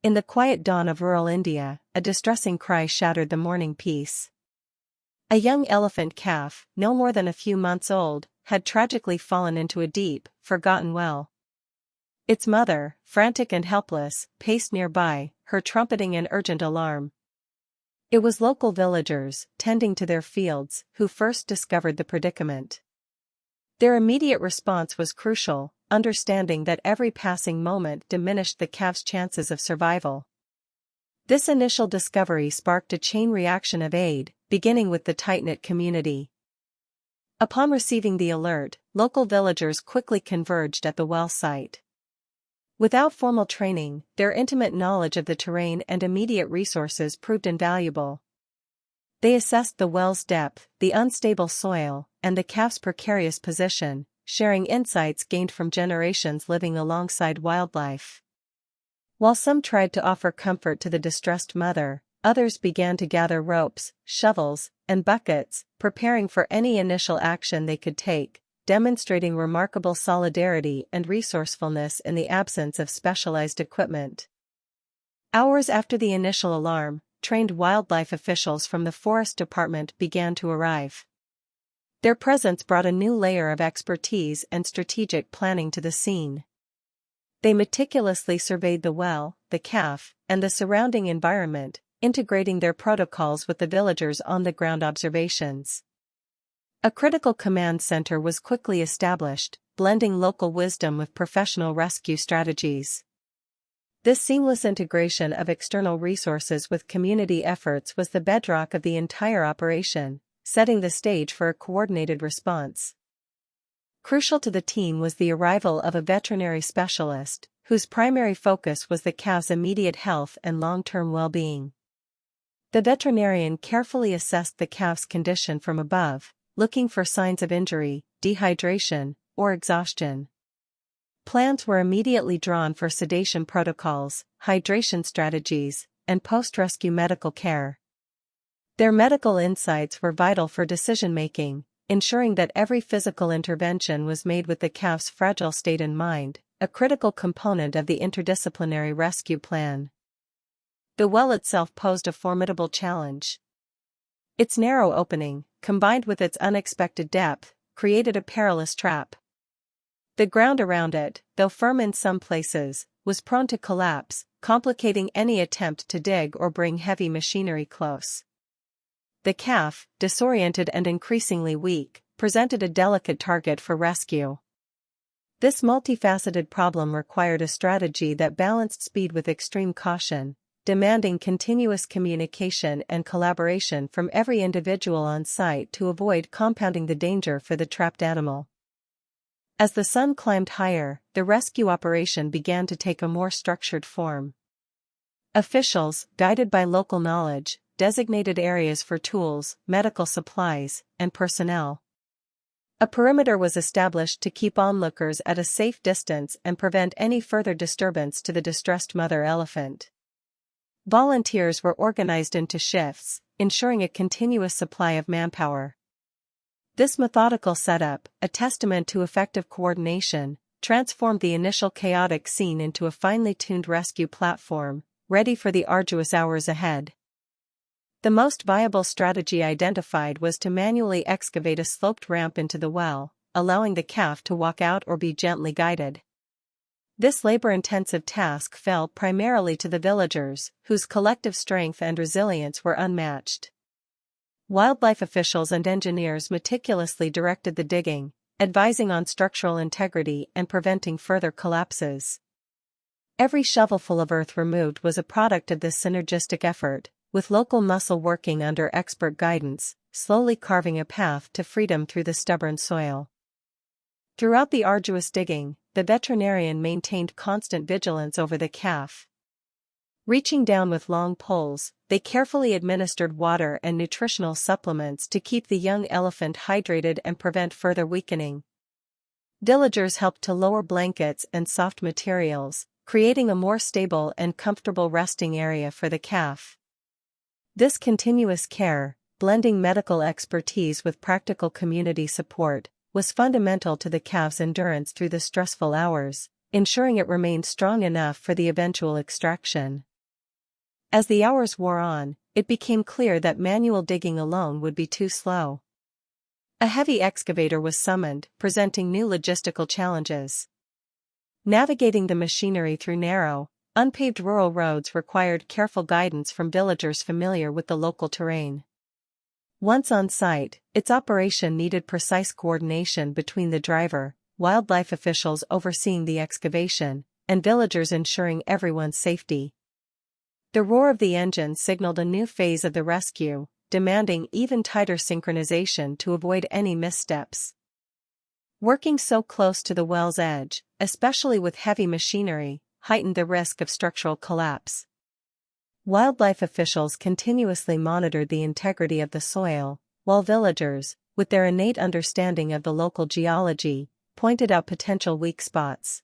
In the quiet dawn of rural India, a distressing cry shattered the morning peace. A young elephant calf, no more than a few months old, had tragically fallen into a deep, forgotten well. Its mother, frantic and helpless, paced nearby, her trumpeting an urgent alarm. It was local villagers, tending to their fields, who first discovered the predicament. Their immediate response was crucial, understanding that every passing moment diminished the calf's chances of survival. This initial discovery sparked a chain reaction of aid, beginning with the tight-knit community. Upon receiving the alert, local villagers quickly converged at the well site. Without formal training, their intimate knowledge of the terrain and immediate resources proved invaluable. They assessed the well's depth, the unstable soil, and the calf's precarious position, sharing insights gained from generations living alongside wildlife. While some tried to offer comfort to the distressed mother, others began to gather ropes, shovels, and buckets, preparing for any initial action they could take, demonstrating remarkable solidarity and resourcefulness in the absence of specialized equipment. Hours after the initial alarm, trained wildlife officials from the Forest Department began to arrive. Their presence brought a new layer of expertise and strategic planning to the scene. They meticulously surveyed the well, the calf, and the surrounding environment, integrating their protocols with the villagers' on-the-ground observations. A critical command center was quickly established, blending local wisdom with professional rescue strategies. This seamless integration of external resources with community efforts was the bedrock of the entire operation, setting the stage for a coordinated response. Crucial to the team was the arrival of a veterinary specialist, whose primary focus was the calf's immediate health and long-term well-being. The veterinarian carefully assessed the calf's condition from above, looking for signs of injury, dehydration, or exhaustion. Plans were immediately drawn for sedation protocols, hydration strategies, and post-rescue medical care. Their medical insights were vital for decision-making, ensuring that every physical intervention was made with the calf's fragile state in mind, a critical component of the interdisciplinary rescue plan. The well itself posed a formidable challenge. Its narrow opening, combined with its unexpected depth, created a perilous trap. The ground around it, though firm in some places, was prone to collapse, complicating any attempt to dig or bring heavy machinery close. The calf, disoriented and increasingly weak, presented a delicate target for rescue. This multifaceted problem required a strategy that balanced speed with extreme caution, demanding continuous communication and collaboration from every individual on site to avoid compounding the danger for the trapped animal. As the sun climbed higher, the rescue operation began to take a more structured form. Officials, guided by local knowledge, designated areas for tools, medical supplies, and personnel. A perimeter was established to keep onlookers at a safe distance and prevent any further disturbance to the distressed mother elephant. Volunteers were organized into shifts, ensuring a continuous supply of manpower. This methodical setup, a testament to effective coordination, transformed the initial chaotic scene into a finely tuned rescue platform, ready for the arduous hours ahead. The most viable strategy identified was to manually excavate a sloped ramp into the well, allowing the calf to walk out or be gently guided. This labor-intensive task fell primarily to the villagers, whose collective strength and resilience were unmatched. Wildlife officials and engineers meticulously directed the digging, advising on structural integrity and preventing further collapses. Every shovelful of earth removed was a product of this synergistic effort, with local muscle working under expert guidance, slowly carving a path to freedom through the stubborn soil. Throughout the arduous digging, the veterinarian maintained constant vigilance over the calf. Reaching down with long poles, they carefully administered water and nutritional supplements to keep the young elephant hydrated and prevent further weakening. Villagers helped to lower blankets and soft materials, creating a more stable and comfortable resting area for the calf. This continuous care, blending medical expertise with practical community support, was fundamental to the calf's endurance through the stressful hours, ensuring it remained strong enough for the eventual extraction. As the hours wore on, it became clear that manual digging alone would be too slow. A heavy excavator was summoned, presenting new logistical challenges. Navigating the machinery through narrow, unpaved rural roads required careful guidance from villagers familiar with the local terrain. Once on site, its operation needed precise coordination between the driver, wildlife officials overseeing the excavation, and villagers ensuring everyone's safety. The roar of the engine signaled a new phase of the rescue, demanding even tighter synchronization to avoid any missteps. Working so close to the well's edge, especially with heavy machinery, heightened the risk of structural collapse. Wildlife officials continuously monitored the integrity of the soil, while villagers, with their innate understanding of the local geology, pointed out potential weak spots.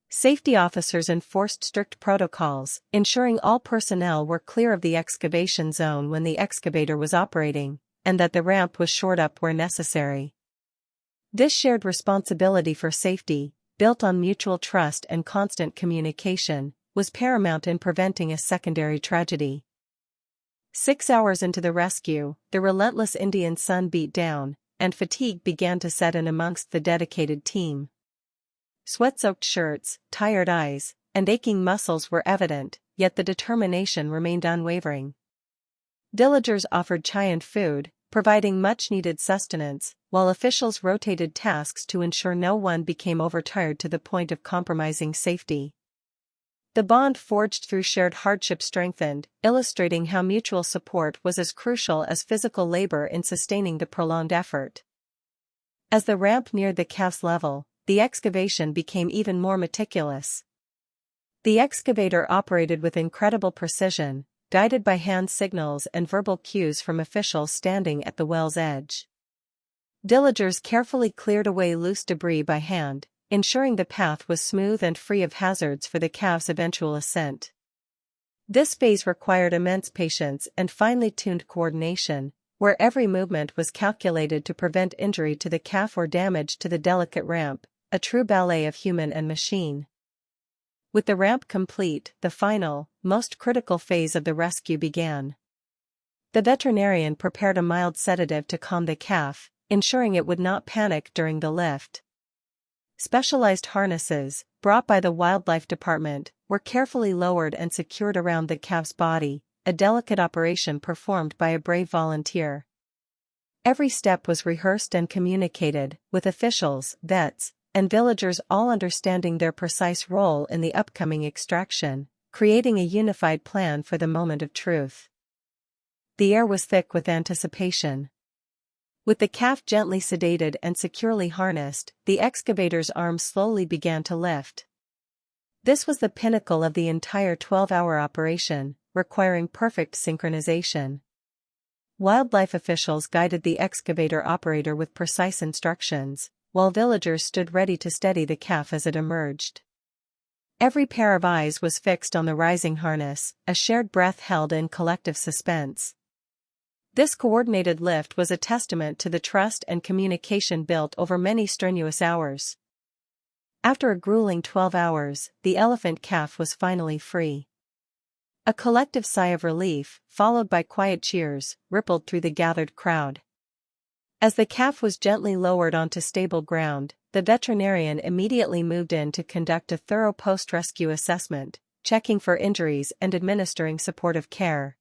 Safety officers enforced strict protocols, ensuring all personnel were clear of the excavation zone when the excavator was operating, and that the ramp was shored up where necessary. This shared responsibility for safety, built on mutual trust and constant communication, was paramount in preventing a secondary tragedy. 6 hours into the rescue, the relentless Indian sun beat down, and fatigue began to set in amongst the dedicated team. Sweat-soaked shirts, tired eyes, and aching muscles were evident, yet the determination remained unwavering. Villagers offered chai and food, providing much-needed sustenance, while officials rotated tasks to ensure no one became overtired to the point of compromising safety. The bond forged through shared hardship strengthened, illustrating how mutual support was as crucial as physical labor in sustaining the prolonged effort. As the ramp neared the calf's level, the excavation became even more meticulous. The excavator operated with incredible precision, guided by hand signals and verbal cues from officials standing at the well's edge. Villagers carefully cleared away loose debris by hand, ensuring the path was smooth and free of hazards for the calf's eventual ascent. This phase required immense patience and finely tuned coordination, where every movement was calculated to prevent injury to the calf or damage to the delicate ramp, a true ballet of human and machine. With the ramp complete, the final, most critical phase of the rescue began. The veterinarian prepared a mild sedative to calm the calf, ensuring it would not panic during the lift. Specialized harnesses, brought by the wildlife department, were carefully lowered and secured around the calf's body, a delicate operation performed by a brave volunteer. Every step was rehearsed and communicated, with officials, vets, and villagers all understanding their precise role in the upcoming extraction, creating a unified plan for the moment of truth. The air was thick with anticipation. With the calf gently sedated and securely harnessed, the excavator's arms slowly began to lift. This was the pinnacle of the entire 12-hour operation, requiring perfect synchronization. Wildlife officials guided the excavator operator with precise instructions, while villagers stood ready to steady the calf as it emerged. Every pair of eyes was fixed on the rising harness, a shared breath held in collective suspense. This coordinated lift was a testament to the trust and communication built over many strenuous hours. After a grueling 12 hours, the elephant calf was finally free. A collective sigh of relief, followed by quiet cheers, rippled through the gathered crowd. As the calf was gently lowered onto stable ground, the veterinarian immediately moved in to conduct a thorough post-rescue assessment, checking for injuries and administering supportive care.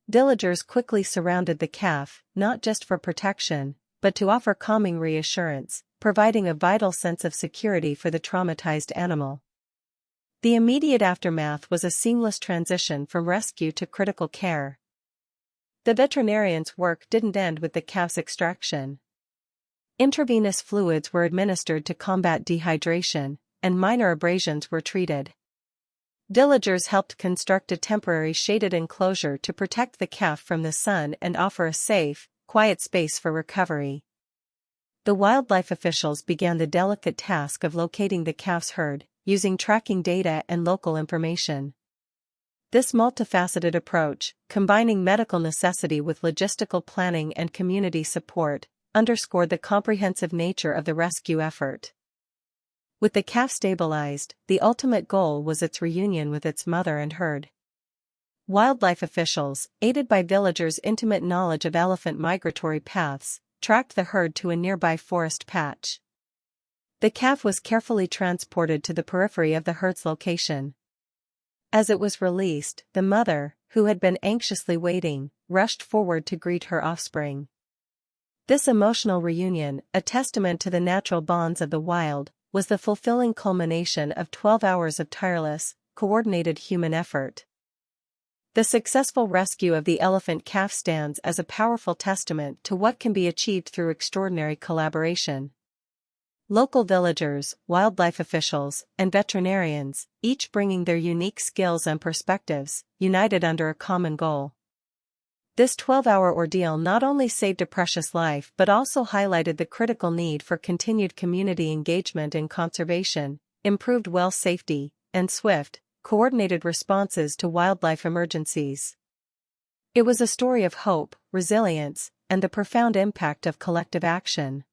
Villagers quickly surrounded the calf, not just for protection, but to offer calming reassurance, providing a vital sense of security for the traumatized animal. The immediate aftermath was a seamless transition from rescue to critical care. The veterinarian's work didn't end with the calf's extraction. Intravenous fluids were administered to combat dehydration, and minor abrasions were treated. Villagers helped construct a temporary shaded enclosure to protect the calf from the sun and offer a safe, quiet space for recovery. The wildlife officials began the delicate task of locating the calf's herd, using tracking data and local information. This multifaceted approach, combining medical necessity with logistical planning and community support, underscored the comprehensive nature of the rescue effort. With the calf stabilized, the ultimate goal was its reunion with its mother and herd. Wildlife officials, aided by villagers' intimate knowledge of elephant migratory paths, tracked the herd to a nearby forest patch. The calf was carefully transported to the periphery of the herd's location. As it was released, the mother, who had been anxiously waiting, rushed forward to greet her offspring. This emotional reunion, a testament to the natural bonds of the wild, was the fulfilling culmination of 12 hours of tireless, coordinated human effort. The successful rescue of the elephant calf stands as a powerful testament to what can be achieved through extraordinary collaboration. Local villagers, wildlife officials, and veterinarians, each bringing their unique skills and perspectives, united under a common goal. This 12-hour ordeal not only saved a precious life but also highlighted the critical need for continued community engagement in conservation, improved well safety, and swift, coordinated responses to wildlife emergencies. It was a story of hope, resilience, and the profound impact of collective action.